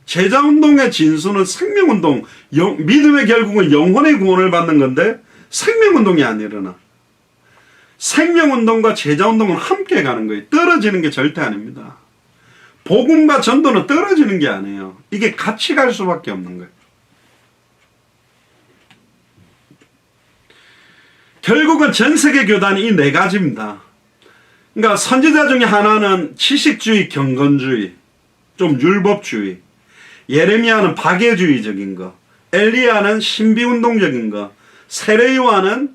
제자운동의 진수는 생명운동, 믿음의 결국은 영혼의 구원을 받는 건데 생명운동이 안 일어나. 생명운동과 제자운동은 함께 가는 거예요. 떨어지는 게 절대 아닙니다. 복음과 전도는 떨어지는 게 아니에요. 이게 같이 갈 수밖에 없는 거예요. 결국은 전 세계 교단이 이 네 가지입니다. 그러니까 선지자 중에 하나는 지식주의, 경건주의, 좀 율법주의, 예레미야는 박애주의적인 거, 엘리야는 신비운동적인 거, 세례요한은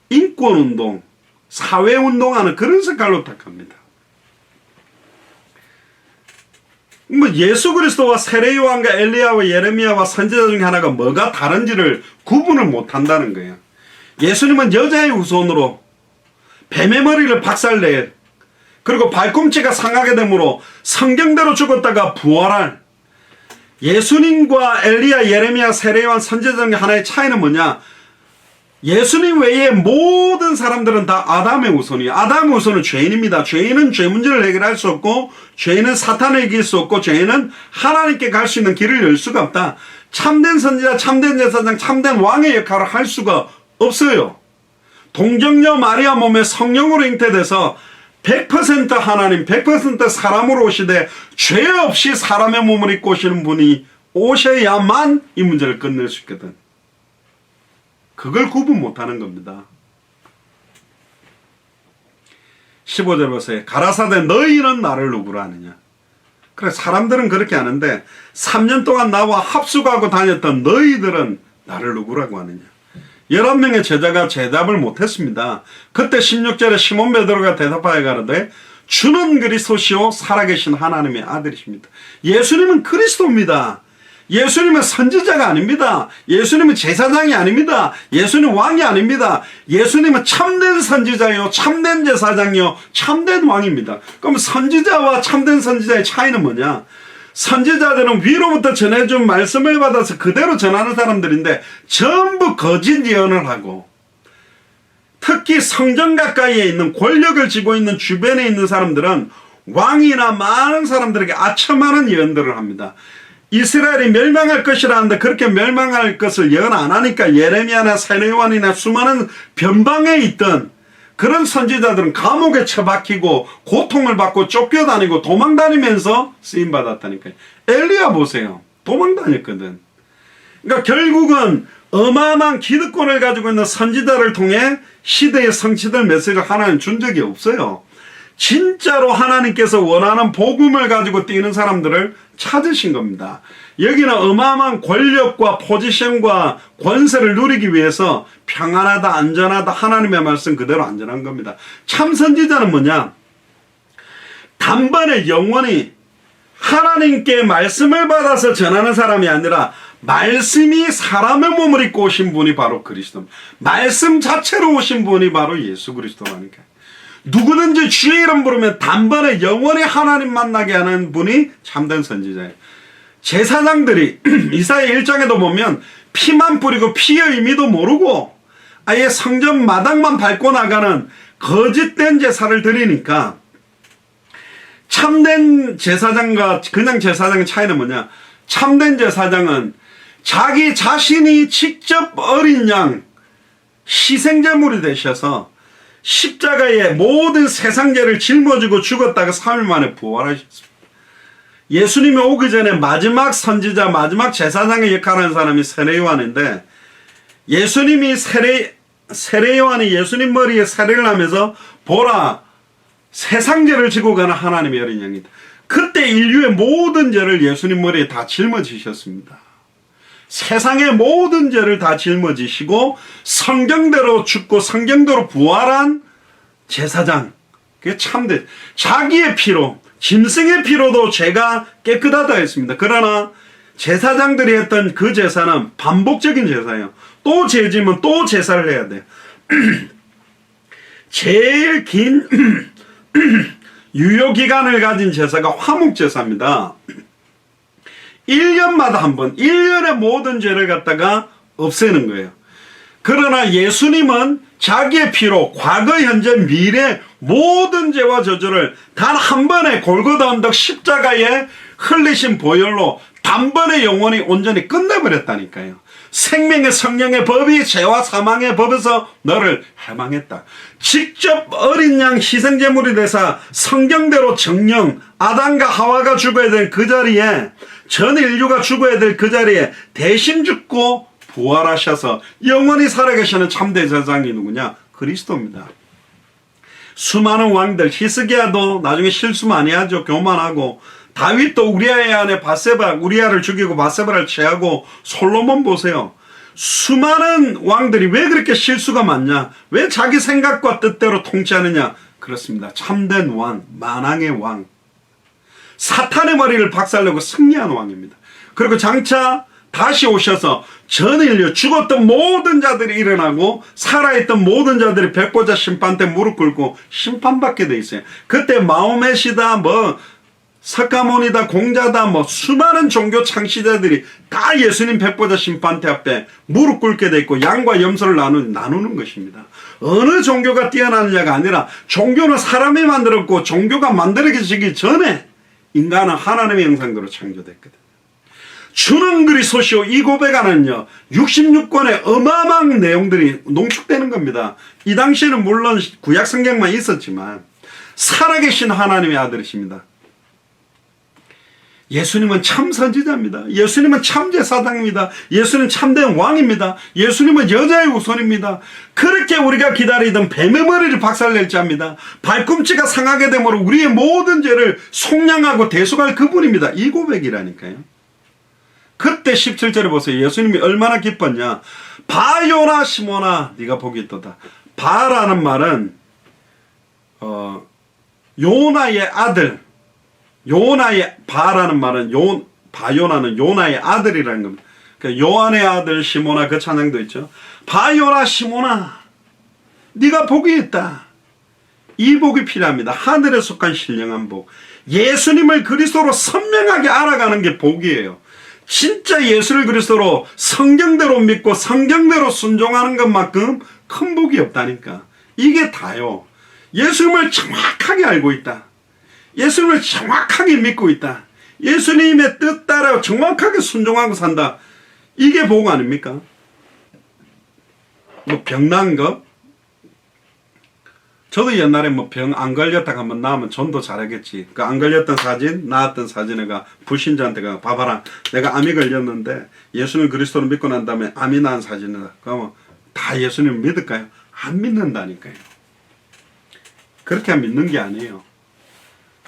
인권운동, 사회운동하는 그런 색깔로 탁합니다. 뭐 예수 그리스도와 세례요한과 엘리야와 예레미야와 선지자 중에 하나가 뭐가 다른지를 구분을 못한다는 거예요. 예수님은 여자의 후손으로 뱀의 머리를 박살내 그리고 발꿈치가 상하게 되므로 성경대로 죽었다가 부활할 예수님과 엘리야, 예레미야, 세례요한, 선지자 중에 하나의 차이는 뭐냐? 예수님 외에 모든 사람들은 다 아담의 후손이에요. 아담의 후손은 죄인입니다. 죄인은 죄 문제를 해결할 수 없고 죄인은 사탄을 이길 수 없고 죄인은 하나님께 갈 수 있는 길을 열 수가 없다. 참된 선지자, 참된 제사장, 참된 왕의 역할을 할 수가 없어요. 동정녀 마리아 몸에 성령으로 잉태돼서 100% 하나님, 100% 사람으로 오시되 죄 없이 사람의 몸을 입고 오시는 분이 오셔야만 이 문제를 끝낼 수 있거든. 그걸 구분 못하는 겁니다. 15절 보세요. 가라사대 너희는 나를 누구라 하느냐. 그래 사람들은 그렇게 하는데 3년 동안 나와 합숙하고 다녔던 너희들은 나를 누구라고 하느냐. 11명의 제자가 대답을 못했습니다. 그때 16절에 시몬 베드로가 대답하여 가로되 주는 그리스도시요 살아계신 하나님의 아들이십니다. 예수님은 그리스도입니다. 예수님은 선지자가 아닙니다. 예수님은 제사장이 아닙니다. 예수님은 왕이 아닙니다. 예수님은 참된 선지자요, 참된 제사장이요, 참된 왕입니다. 그럼 선지자와 참된 선지자의 차이는 뭐냐? 선지자들은 위로부터 전해준 말씀을 받아서 그대로 전하는 사람들인데 전부 거짓 예언을 하고 특히 성전 가까이에 있는 권력을 쥐고 있는 주변에 있는 사람들은 왕이나 많은 사람들에게 아첨하는 예언들을 합니다. 이스라엘이 멸망할 것이라 하는데 그렇게 멸망할 것을 예언 안 하니까 예레미야나 세례요한이나 수많은 변방에 있던 그런 선지자들은 감옥에 처박히고 고통을 받고 쫓겨다니고 도망다니면서 쓰임받았다니까요. 엘리야 보세요. 도망다녔거든. 그러니까 결국은 어마어마한 기득권을 가지고 있는 선지자를 통해 시대에 성취될 메시지를 하나님 준 적이 없어요. 진짜로 하나님께서 원하는 복음을 가지고 뛰는 사람들을 찾으신 겁니다. 여기는 어마어마한 권력과 포지션과 권세를 누리기 위해서 평안하다, 안전하다, 하나님의 말씀 그대로 안전한 겁니다. 참 선지자는 뭐냐? 단번에 영원히 하나님께 말씀을 받아서 전하는 사람이 아니라 말씀이 사람의 몸을 입고 오신 분이 바로 그리스도입니다. 말씀 자체로 오신 분이 바로 예수 그리스도라니까. 누구든지 주의 이름 부르면 단번에 영원히 하나님 만나게 하는 분이 참된 선지자예요. 제사장들이 이사야 1장에도 보면 피만 뿌리고 피의 의미도 모르고 아예 성전 마당만 밟고 나가는 거짓된 제사를 드리니까 참된 제사장과 그냥 제사장의 차이는 뭐냐? 참된 제사장은 자기 자신이 직접 어린 양 희생제물이 되셔서 십자가에 모든 세상죄를 짊어지고 죽었다가 3일 만에 부활하셨습니다. 예수님이 오기 전에 마지막 선지자, 마지막 제사장의 역할을 하는 사람이 세례요한인데, 예수님이 세례요한이 예수님 머리에 세례를 하면서 보라, 세상죄를 지고 가는 하나님의 어린 양이다. 그때 인류의 모든 죄를 예수님 머리에 다 짊어지셨습니다. 세상의 모든 죄를 다 짊어지시고 성경대로 죽고 성경대로 부활한 제사장, 그게 참된 자기의 피로, 짐승의 피로도 죄가 깨끗하다 했습니다. 그러나 제사장들이 했던 그 제사는 반복적인 제사예요. 또 죄지면 또 제사를 해야 돼요. 제일 긴 유효기간을 가진 제사가 화목제사입니다. 1년마다 한 번, 1년의 모든 죄를 갖다가 없애는 거예요. 그러나 예수님은 자기의 피로 과거, 현재, 미래 모든 죄와 저주를 단 한 번에 골고다 언덕 십자가에 흘리신 보혈로 단번에 영원히 온전히 끝내버렸다니까요. 생명의 성령의 법이 죄와 사망의 법에서 너를 해방했다. 직접 어린 양 희생제물이 되사 성경대로 정령 아담과 하와가 죽어야 될 그 자리에, 전 인류가 죽어야 될 그 자리에 대신 죽고 부활하셔서 영원히 살아계시는 참된 제사장이 누구냐? 그리스도입니다. 수많은 왕들, 히스기야도 나중에 실수 많이 하죠. 교만하고, 다윗도 우리아의 아내 바세바, 우리아를 죽이고 바세바를 취하고, 솔로몬 보세요. 수많은 왕들이 왜 그렇게 실수가 많냐? 왜 자기 생각과 뜻대로 통치하느냐? 그렇습니다. 참된 왕, 만왕의 왕, 사탄의 머리를 박살내고 승리한 왕입니다. 그리고 장차 다시 오셔서 전 인류, 죽었던 모든 자들이 일어나고 살아있던 모든 자들이 백보자 심판 때 무릎 꿇고 심판받게 돼 있어요. 그때 마호메시다, 석가모니다, 공자다, 수많은 종교 창시자들이 다 예수님 백보자 심판대 앞에 무릎 꿇게 돼 있고 양과 염소를 나누는 것입니다. 어느 종교가 뛰어나느냐가 아니라 종교는 사람이 만들었고 종교가 만들어지기 전에 인간은 하나님의 형상대로 창조됐거든요. 주는 그리스도시요 이 고백 안은요 66권의 어마어마한 내용들이 농축되는 겁니다. 이 당시에는 물론 구약 성경만 있었지만 살아계신 하나님의 아들이십니다. 예수님은 참 선지자입니다. 예수님은 참 제사장입니다. 예수님은 참된 왕입니다. 예수님은 여자의 후손입니다. 그렇게 우리가 기다리던 뱀의 머리를 박살낼지 합니다. 발꿈치가 상하게 되므로 우리의 모든 죄를 속량하고 대속할 그분입니다. 이 고백이라니까요. 그때 17절에 보세요. 예수님이 얼마나 기뻤냐. 바요나 시모나 네가 복이 있도다. 바라는 말은 요나의 아들, 요나의 바라는 말은 바요나는 요나의 아들이라는 겁니다. 그러니까 요한의 아들 시모나, 그 찬양도 있죠. 바요나 시모나 네가 복이 있다. 이 복이 필요합니다. 하늘에 속한 신령한 복. 예수님을 그리스도로 선명하게 알아가는 게 복이에요. 진짜 예수를 그리스도로 성경대로 믿고 성경대로 순종하는 것만큼 큰 복이 없다니까. 이게 다요. 예수님을 정확하게 알고 있다. 예수님을 정확하게 믿고 있다. 예수님의 뜻 따라 정확하게 순종하고 산다. 이게 복 아닙니까? 병난 거? 저도 옛날에 병 안 걸렸다가 한번 나오면 전도 잘하겠지. 그 안 걸렸던 사진, 나았던 사진을 불신자한테 봐봐라. 내가 암이 걸렸는데 예수님 그리스도를 믿고 난 다음에 암이 나은 사진이다. 그러면 다 예수님 믿을까요? 안 믿는다니까요. 그렇게 믿는 게 아니에요.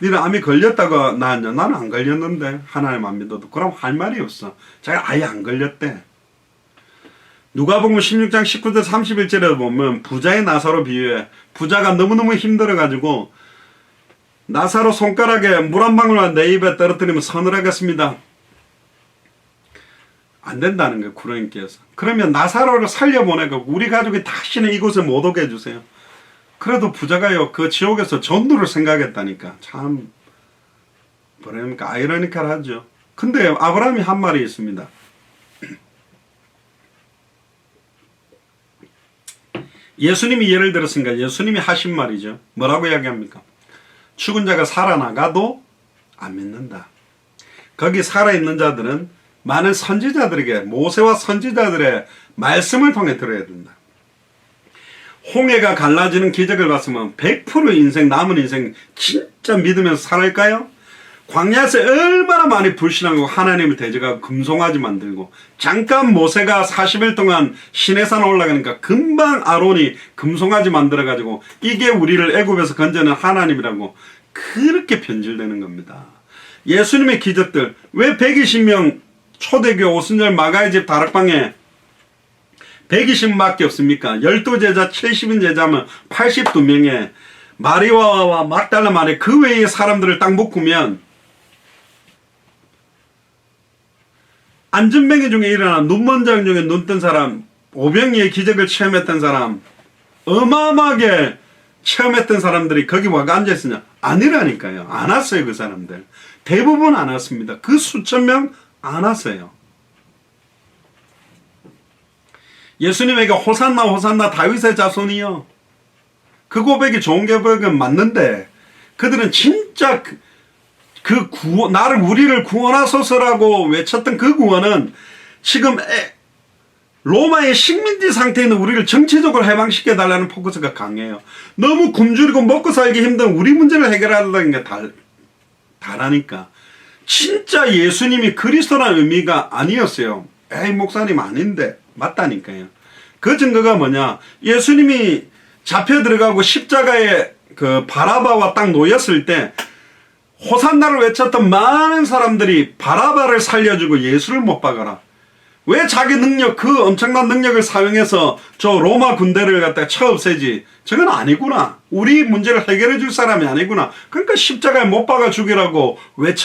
니는 암이 걸렸다가 나았냐? 나는 안 걸렸는데 하나님 안 믿어도. 그럼 할 말이 없어. 자기가 아예 안 걸렸대. 누가복음 16장 19절 31절에 보면 부자의 나사로 비유해. 부자가 너무너무 힘들어가지고 나사로 손가락에 물 한 방울만 내 입에 떨어뜨리면 서늘하겠습니다. 안 된다는 거예요. 구로님께서. 그러면 나사로를 살려보내고 우리 가족이 다시는 이곳에 못 오게 해주세요. 그래도 부자가요 그 지옥에서 전도를 생각했다니까. 참 뭐랍니까, 아이러니컬하죠. 근데 아브라함이 한 말이 있습니다. 예수님이 예를 들었으니까 예수님이 하신 말이죠. 뭐라고 이야기합니까? 죽은 자가 살아나가도 안 믿는다. 거기 살아있는 자들은 많은 선지자들에게, 모세와 선지자들의 말씀을 통해 들어야 된다. 홍해가 갈라지는 기적을 봤으면 100% 인생, 남은 인생 진짜 믿으면서 살을까요? 광야에서 얼마나 많이 불신하고 하나님을 대적하고 금송아지 만들고, 잠깐 모세가 40일 동안 시내산 올라가니까 금방 아론이 금송아지 만들어가지고 이게 우리를 애굽에서 건져낸 하나님이라고 그렇게 변질되는 겁니다. 예수님의 기적들, 왜 120명 초대교 오순절 마가의 집 다락방에 120밖에 없습니까? 12제자 70인 제자면 82명에 마리아와 막달라 마리, 그 외의 사람들을 딱 묶으면 안전병이 중에 일어난 눈먼장 중에 눈 뜬 사람, 오병이의 기적을 체험했던 사람, 어마어마하게 체험했던 사람들이 거기 와가 앉아있으냐? 아니라니까요. 안 왔어요. 그 사람들 대부분 안 왔습니다. 그 수천 명 안 왔어요. 예수님에게 호산나 호산나 다윗의 자손이요, 그 고백이 좋은 고백은 맞는데 그들은 진짜 나를, 우리를 구원하소서라고 외쳤던 그 구원은 지금 로마의 식민지 상태에 있는 우리를 정치적으로 해방시켜달라는 포커스가 강해요. 너무 굶주리고 먹고 살기 힘든 우리 문제를 해결하려는 게 다라니까. 진짜 예수님이 그리스도라는 의미가 아니었어요. 에이, 목사님 아닌데. 맞다니까요. 그 증거가 뭐냐? 예수님이 잡혀 들어가고 십자가에 그 바라바와 딱 놓였을 때 호산나를 외쳤던 많은 사람들이 바라바를 살려주고 예수를 못 박아라. 왜 자기 능력, 그 엄청난 능력을 사용해서 저 로마 군대를 갖다가 쳐 없애지? 저건 아니구나. 우리 문제를 해결해 줄 사람이 아니구나. 그러니까 십자가에 못 박아 죽이라고 외쳤